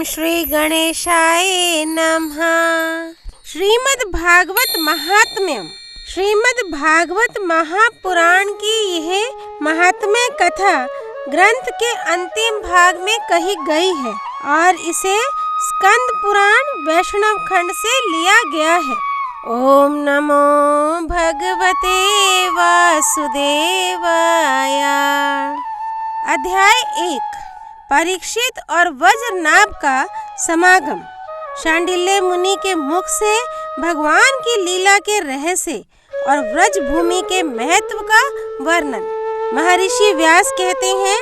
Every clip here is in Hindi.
श्री गणेशाय नमः। श्रीमद् भागवत महात्म्यम। श्रीमद् भागवत महापुराण की यह महात्म्य कथा ग्रंथ के अंतिम भाग में कही गई है और इसे स्कंद पुराण वैष्णव खंड से लिया गया है। ओम नमो भगवते वासुदेवाय। अध्याय 1। परीक्षित और वज्रनाभ का समागम। शांडिल्य मुनि के मुख से भगवान की लीला के रहस्य और व्रज भूमि के महत्व का वर्णन। महर्षि व्यास कहते हैं,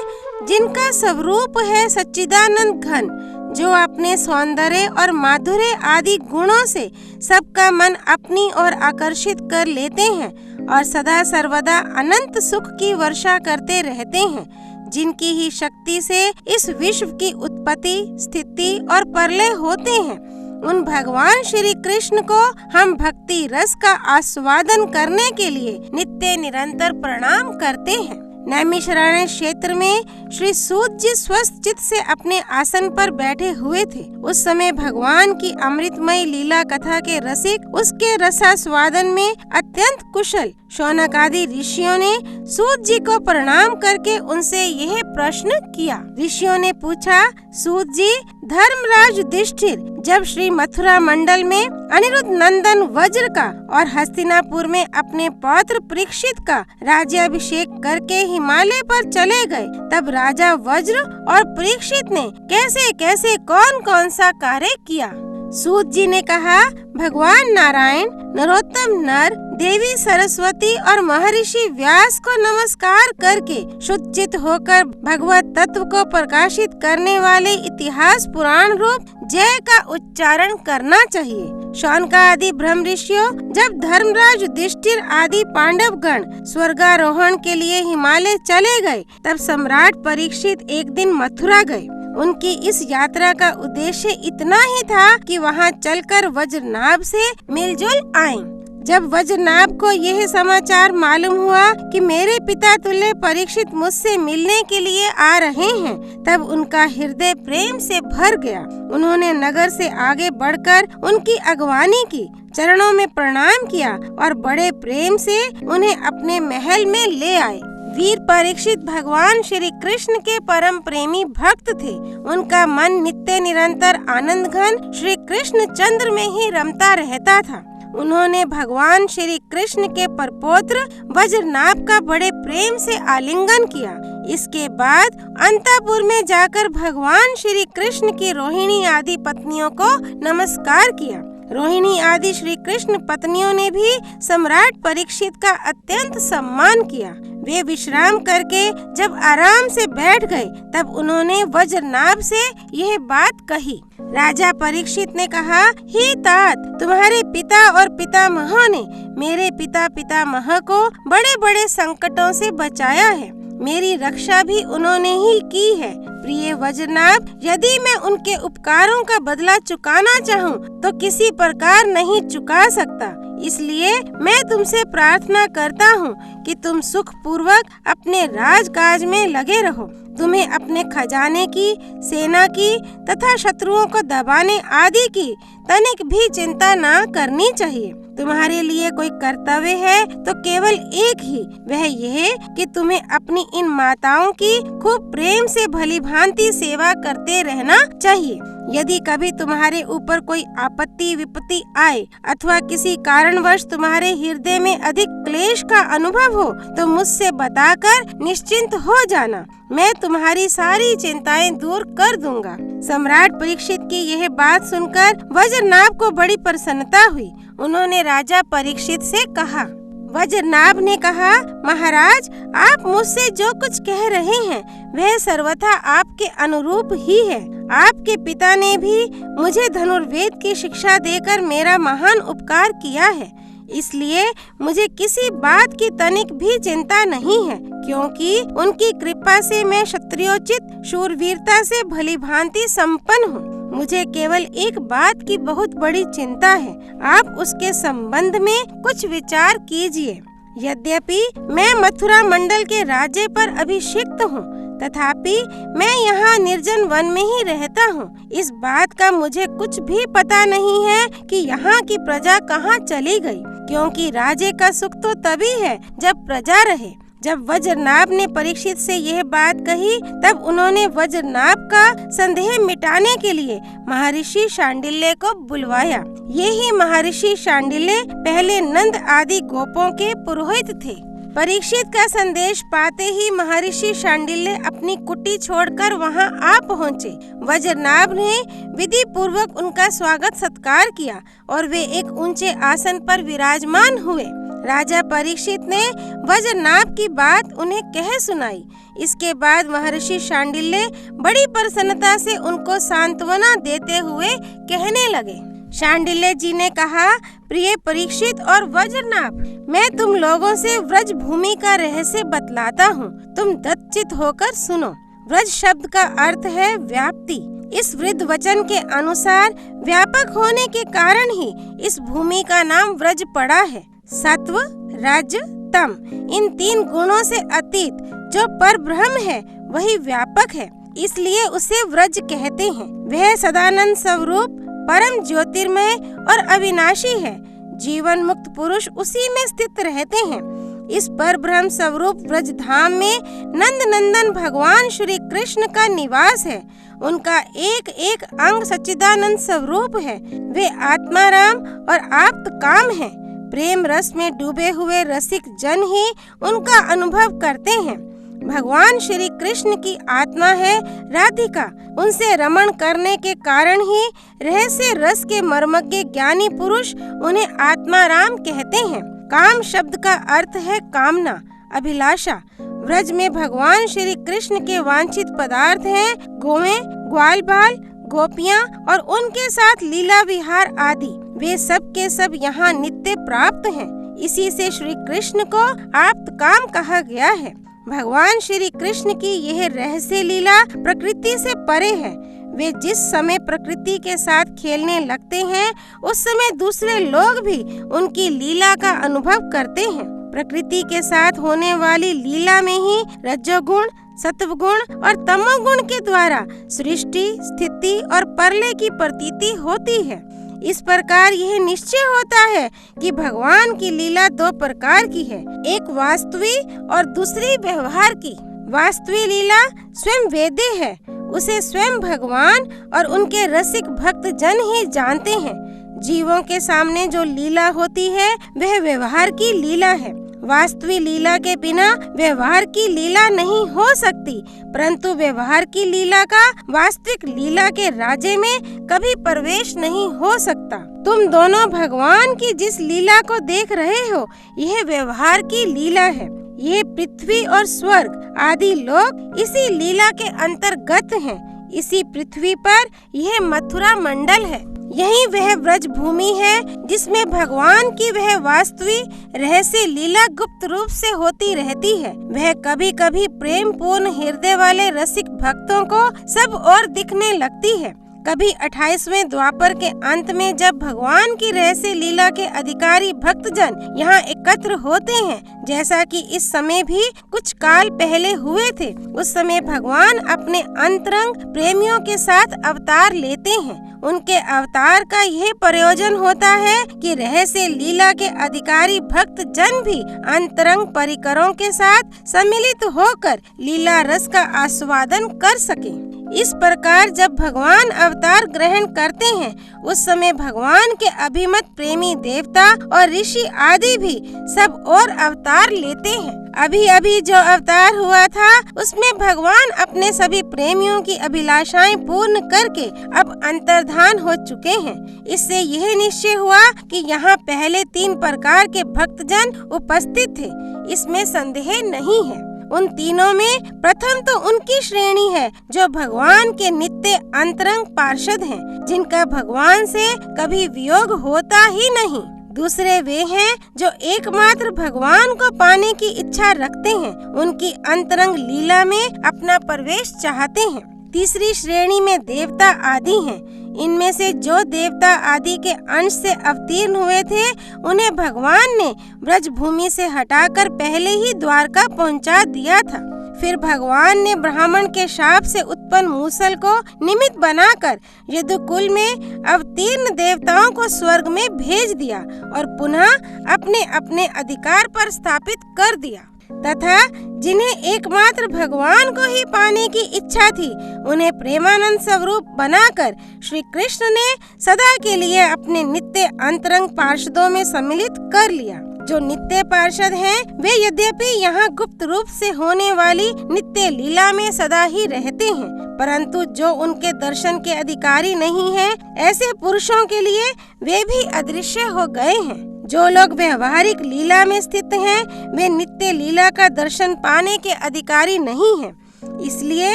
जिनका स्वरूप है सच्चिदानंद घन, जो अपने सौंदर्य और माधुर्य आदि गुणों से सबका मन अपनी ओर आकर्षित कर लेते हैं और सदा सर्वदा अनंत सुख की वर्षा करते रहते हैं, जिनकी ही शक्ति से इस विश्व की उत्पत्ति, स्थिति और प्रलय होते हैं, उन भगवान श्री कृष्ण को हम भक्ति रस का आस्वादन करने के लिए नित्य निरंतर प्रणाम करते हैं। नैमिषारण्य क्षेत्र में श्री सूत जी स्वस्थ चित्त से अपने आसन पर बैठे हुए थे। उस समय भगवान की अमृतमय लीला कथा के रसिक उसके रसास्वादन में अत्यंत कुशल शौनक आदि ऋषियों ने सूत जी को प्रणाम करके उनसे यह प्रश्न किया। ऋषियों ने पूछा, सूत जी, धर्मराज युधिष्ठिर जब श्री मथुरा मंडल में अनिरुद्ध नंदन वज्र का और हस्तिनापुर में अपने पौत्र परीक्षित का राज्याभिषेक करके हिमालय पर चले गए, तब राजा वज्र और परीक्षित ने कैसे कैसे कौन कौन सा कार्य किया। सूत जी ने कहा, भगवान नारायण, नरोत्तम नर, देवी सरस्वती और महर्षि व्यास को नमस्कार करके शुद्ध चित्त होकर भगवत तत्व को प्रकाशित करने वाले इतिहास पुराण रूप जय का उच्चारण करना चाहिए। शौनक आदि ब्रह्म ऋषियों जब धर्मराज युधिष्ठिर आदि पांडव गण स्वर्गारोहण के लिए हिमालय चले गए, तब सम्राट परीक्षित एक दिन मथुरा गए। उनकी इस यात्रा का उद्देश्य इतना ही था कि वहां चलकर वज्रनाभ से मिलजुल आएं। जब वज्रनाभ को यह समाचार मालूम हुआ कि मेरे पिता तुल्य परीक्षित मुझसे मिलने के लिए आ रहे हैं, तब उनका हृदय प्रेम से भर गया। उन्होंने नगर से आगे बढ़कर उनकी अगवानी की, चरणों में प्रणाम किया और बड़े प्रेम से उन्हें अपने महल में ले आए। वीर परीक्षित भगवान श्री कृष्ण के परम प्रेमी भक्त थे। उनका मन नित्य निरंतर आनंद घन श्री कृष्ण चंद्र में ही रमता रहता था। उन्होंने भगवान श्री कृष्ण के परपौत्र वज्रनाभ का बड़े प्रेम से आलिंगन किया। इसके बाद अंतपुर में जाकर भगवान श्री कृष्ण की रोहिणी आदि पत्नियों को नमस्कार किया। रोहिणी आदि श्री कृष्ण पत्नियों ने भी सम्राट परीक्षित का अत्यंत सम्मान किया। वे विश्राम करके जब आराम से बैठ गए, तब उन्होंने वज्रनाभ से यह बात कही। राजा परीक्षित ने कहा, हे तात, तुम्हारे पिता और पितामह ने मेरे पिता पितामह को बड़े बड़े संकटों से बचाया है। मेरी रक्षा भी उन्होंने ही की है। प्रिय वज्रनाभ, यदि मैं उनके उपकारों का बदला चुकाना चाहूँ तो किसी प्रकार नहीं चुका सकता। इसलिए मैं तुमसे प्रार्थना करता हूँ कि तुम सुख पूर्वक अपने राजकाज में लगे रहो। तुम्हें अपने खजाने की, सेना की तथा शत्रुओं को दबाने आदि की तनिक भी चिंता न करनी चाहिए। तुम्हारे लिए कोई कर्तव्य है तो केवल एक ही, वह यह कि तुम्हें अपनी इन माताओं की खूब प्रेम से भली भांति सेवा करते रहना चाहिए। यदि कभी तुम्हारे ऊपर कोई आपत्ति विपत्ति आए अथवा किसी कारणवश तुम्हारे हृदय में अधिक क्लेश का अनुभव हो, तो मुझसे बताकर निश्चिंत हो जाना। मैं तुम्हारी सारी चिंताएं दूर कर दूंगा। सम्राट परीक्षित की यह बात सुनकर वज्रनाभ को बड़ी प्रसन्नता हुई। उन्होंने राजा परीक्षित से कहा। वज्रनाभ ने कहा, महाराज, आप मुझसे जो कुछ कह रहे हैं वह सर्वथा आपके अनुरूप ही है। आपके पिता ने भी मुझे धनुर्वेद की शिक्षा देकर मेरा महान उपकार किया है। इसलिए मुझे किसी बात की तनिक भी चिंता नहीं है, क्योंकि उनकी कृपा से मैं क्षत्रियोचित शूरवीरता से भली भांति संपन्न हूँ। मुझे केवल एक बात की बहुत बड़ी चिंता है, आप उसके संबंध में कुछ विचार कीजिए। यद्यपि मैं मथुरा मंडल के राज्य पर अभिषिक्त हूँ, तथापि मैं यहाँ निर्जन वन में ही रहता हूँ। इस बात का मुझे कुछ भी पता नहीं है कि यहाँ की प्रजा कहाँ चली गई, क्योंकि राजे का सुख तो तभी है जब प्रजा रहे। जब वज्रनाभ ने परीक्षित से यह बात कही, तब उन्होंने वज्रनाभ का संदेह मिटाने के लिए महर्षि शांडिल्य को बुलवाया। ये ही महर्षि शांडिल्य पहले नंद आदि गोपों के पुरोहित थे। परीक्षित का संदेश पाते ही महर्षि शांडिल्य अपनी कुटी छोड़कर वहां आ पहुँचे। वज्रनाभ ने विधि पूर्वक उनका स्वागत सत्कार किया और वे एक ऊंचे आसन पर विराजमान हुए। राजा परीक्षित ने वज्रनाभ की बात उन्हें कह सुनाई। इसके बाद महर्षि शांडिल्य बड़ी प्रसन्नता से उनको सांत्वना देते हुए कहने लगे। शांडिल्य जी ने कहा, प्रिय परीक्षित और वज्रनाभ, मैं तुम लोगों से व्रज भूमि का रहस्य बतलाता हूँ। तुम दत्तचित होकर सुनो। व्रज शब्द का अर्थ है व्याप्ति। इस वृद्ध वचन के अनुसार व्यापक होने के कारण ही इस भूमि का नाम व्रज पड़ा है। सत्व, रज, तम, इन 3 गुणों से अतीत जो पर ब्रह्म है वही व्यापक है, इसलिए उसे व्रज कहते हैं। वह सदानंद स्वरूप, परम ज्योतिर्मय और अविनाशी है। जीवन मुक्त पुरुष उसी में स्थित रहते हैं। इस पर ब्रह्म स्वरूप व्रज धाम में नंद नंदन भगवान श्री कृष्ण का निवास है। उनका एक एक अंग सच्चिदानंद स्वरूप है। वे आत्माराम और आप्त काम है। प्रेम रस में डूबे हुए रसिक जन ही उनका अनुभव करते हैं। भगवान श्री कृष्ण की आत्मा है राधिका। उनसे रमण करने के कारण ही रहस्य रस के मर्मज्ञ ज्ञानी पुरुष उन्हें आत्माराम कहते हैं। काम शब्द का अर्थ है कामना, अभिलाषा। व्रज में भगवान श्री कृष्ण के वांछित पदार्थ हैं गोवें, ग्वाल बाल, गोपियाँ और उनके साथ लीला विहार आदि। वे सब के सब यहाँ नित्य प्राप्त हैं। इसी से श्री कृष्ण को आप्त काम कहा गया है। भगवान श्री कृष्ण की यह रहस्य लीला प्रकृति से परे है। वे जिस समय प्रकृति के साथ खेलने लगते हैं, उस समय दूसरे लोग भी उनकी लीला का अनुभव करते हैं। प्रकृति के साथ होने वाली लीला में ही रजोगुण, सत्वगुण और तमोगुण के द्वारा सृष्टि, स्थिति और प्रलय की प्रतीति होती है। इस प्रकार यह निश्चय होता है कि भगवान की लीला 2 प्रकार की है, एक वास्तविक और दूसरी व्यवहार की। वास्तविक लीला स्वयं वेद्य है, उसे स्वयं भगवान और उनके रसिक भक्त जन ही जानते हैं। जीवों के सामने जो लीला होती है वह व्यवहार की लीला है। वास्तविक लीला के बिना व्यवहार की लीला नहीं हो सकती, परंतु व्यवहार की लीला का वास्तविक लीला के राज्य में कभी प्रवेश नहीं हो सकता। तुम दोनों भगवान की जिस लीला को देख रहे हो, यह व्यवहार की लीला है। ये पृथ्वी और स्वर्ग आदि लोग इसी लीला के अंतर्गत हैं। इसी पृथ्वी पर यह मथुरा मंडल है। यही वह व्रज भूमि है जिसमें भगवान की वह वास्तविक रहस्य लीला गुप्त रूप से होती रहती है। वह कभी कभी प्रेम पूर्ण हृदय वाले रसिक भक्तों को सब और दिखने लगती है। कभी 28वें द्वापर के अंत में जब भगवान की रहस्य लीला के अधिकारी भक्तजन यहाँ एकत्र होते हैं, जैसा कि इस समय भी कुछ काल पहले हुए थे, उस समय भगवान अपने अंतरंग प्रेमियों के साथ अवतार लेते हैं। उनके अवतार का यह प्रयोजन होता है कि रहस्य लीला के अधिकारी भक्त जन भी अंतरंग परिकरों के साथ सम्मिलित होकर लीला रस का आस्वादन कर सके। इस प्रकार जब भगवान अवतार ग्रहण करते हैं, उस समय भगवान के अभिमत प्रेमी देवता और ऋषि आदि भी सब और अवतार लेते हैं। अभी अभी जो अवतार हुआ था, उसमें भगवान अपने सभी प्रेमियों की अभिलाषाएं पूर्ण करके अब अंतर्धान हो चुके हैं। इससे यह निश्चय हुआ कि यहाँ पहले 3 प्रकार के भक्तजन उपस्थित थे, इसमें संदेह नहीं है। उन तीनों में प्रथम तो उनकी श्रेणी है जो भगवान के नित्य अंतरंग पार्षद हैं, जिनका भगवान से कभी वियोग होता ही नहीं। दूसरे वे हैं जो एकमात्र भगवान को पाने की इच्छा रखते हैं, उनकी अंतरंग लीला में अपना प्रवेश चाहते हैं। तीसरी श्रेणी में देवता आदि हैं। इनमें से जो देवता आदि के अंश से अवतीर्ण हुए थे, उन्हें भगवान ने ब्रज भूमि से हटाकर पहले ही द्वारका पहुंचा दिया था। फिर भगवान ने ब्राह्मण के शाप से उत्पन्न मूसल को निमित्त बनाकर यदुकुल में अवतीर्ण देवताओं को स्वर्ग में भेज दिया और पुनः अपने अपने अधिकार पर स्थापित कर दिया तथा जिन्हें एकमात्र भगवान को ही पाने की इच्छा थी उन्हें प्रेमानंद स्वरूप बनाकर श्री कृष्ण ने सदा के लिए अपने नित्य अंतरंग पार्षदों में सम्मिलित कर लिया। जो नित्य पार्षद हैं, वे यद्यपि यहाँ गुप्त रूप से होने वाली नित्य लीला में सदा ही रहते हैं, परंतु जो उनके दर्शन के अधिकारी नहीं हैं, ऐसे पुरुषों के लिए वे भी अदृश्य हो गए हैं। जो लोग व्यवहारिक लीला में स्थित हैं, वे नित्य लीला का दर्शन पाने के अधिकारी नहीं हैं। इसलिए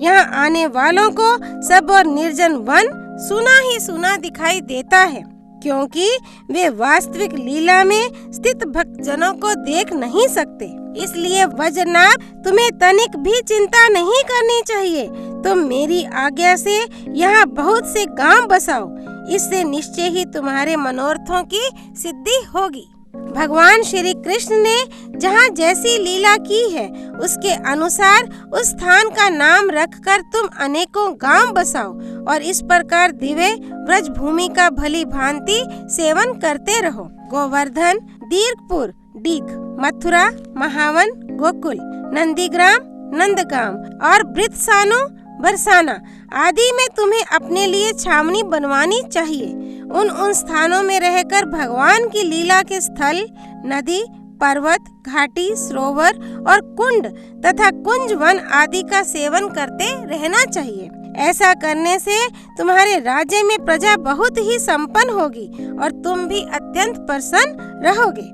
यहाँ आने वालों को सब और निर्जन वन सुना ही सुना दिखाई देता है, क्योंकि वे वास्तविक लीला में स्थित भक्तजनों को देख नहीं सकते। इसलिए वज्रनाभ, तुम्हें तनिक भी चिंता नहीं करनी चाहिए। तुम मेरी आज्ञा से यहाँ बहुत से गांव बसाओ, इससे निश्चय ही तुम्हारे मनोरथों की सिद्धि होगी। भगवान श्री कृष्ण ने जहाँ जैसी लीला की है, उसके अनुसार उस स्थान का नाम रखकर तुम अनेकों गांव बसाओ और इस प्रकार दिव्य ब्रज भूमि का भली भांति सेवन करते रहो। गोवर्धन, दीर्घपुर, डीग, मथुरा, महावन, गोकुल, नंदीग्राम, नंदगाम और वृत्सानु, बरसाना आदि में तुम्हें अपने लिए छावनी बनवानी चाहिए। उन स्थानों में रहकर भगवान की लीला के स्थल, नदी, पर्वत, घाटी, सरोवर और कुंड तथा कुंज वन आदि का सेवन करते रहना चाहिए। ऐसा करने से तुम्हारे राज्य में प्रजा बहुत ही संपन्न होगी और तुम भी अत्यंत प्रसन्न रहोगे।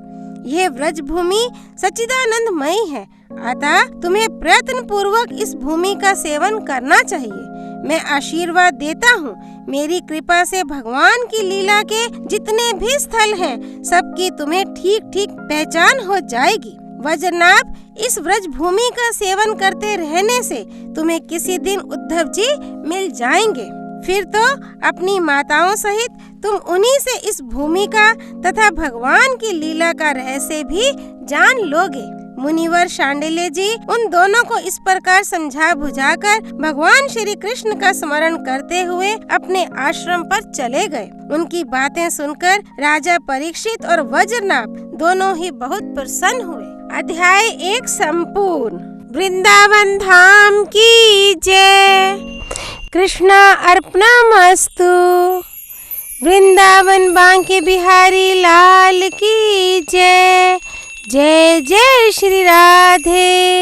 यह व्रज भूमि सच्चिदानंदमयी है, अतः तुम्हें प्रयत्न पूर्वक इस भूमि का सेवन करना चाहिए। मैं आशीर्वाद देता हूँ, मेरी कृपा से भगवान की लीला के जितने भी स्थल हैं, सबकी तुम्हें ठीक ठीक पहचान हो जाएगी। वज्रनाभ, इस व्रज भूमि का सेवन करते रहने से तुम्हें किसी दिन उद्धव जी मिल जाएंगे। फिर तो अपनी माताओं सहित तुम उन्हीं से इस भूमि का तथा भगवान की लीला का रहस्य भी जान लोगे। मुनिवर शांडिल्य जी उन दोनों को इस प्रकार समझा बुझाकर भगवान श्री कृष्ण का स्मरण करते हुए अपने आश्रम पर चले गए। उनकी बातें सुनकर राजा परीक्षित और वज्रनाभ दोनों ही बहुत प्रसन्न हुए। अध्याय 1 संपूर्ण। वृंदावन धाम की जय। कृष्णा अर्पणमस्तु। वृंदावन बांके बिहारी लाल की जय। जय जय श्री राधे।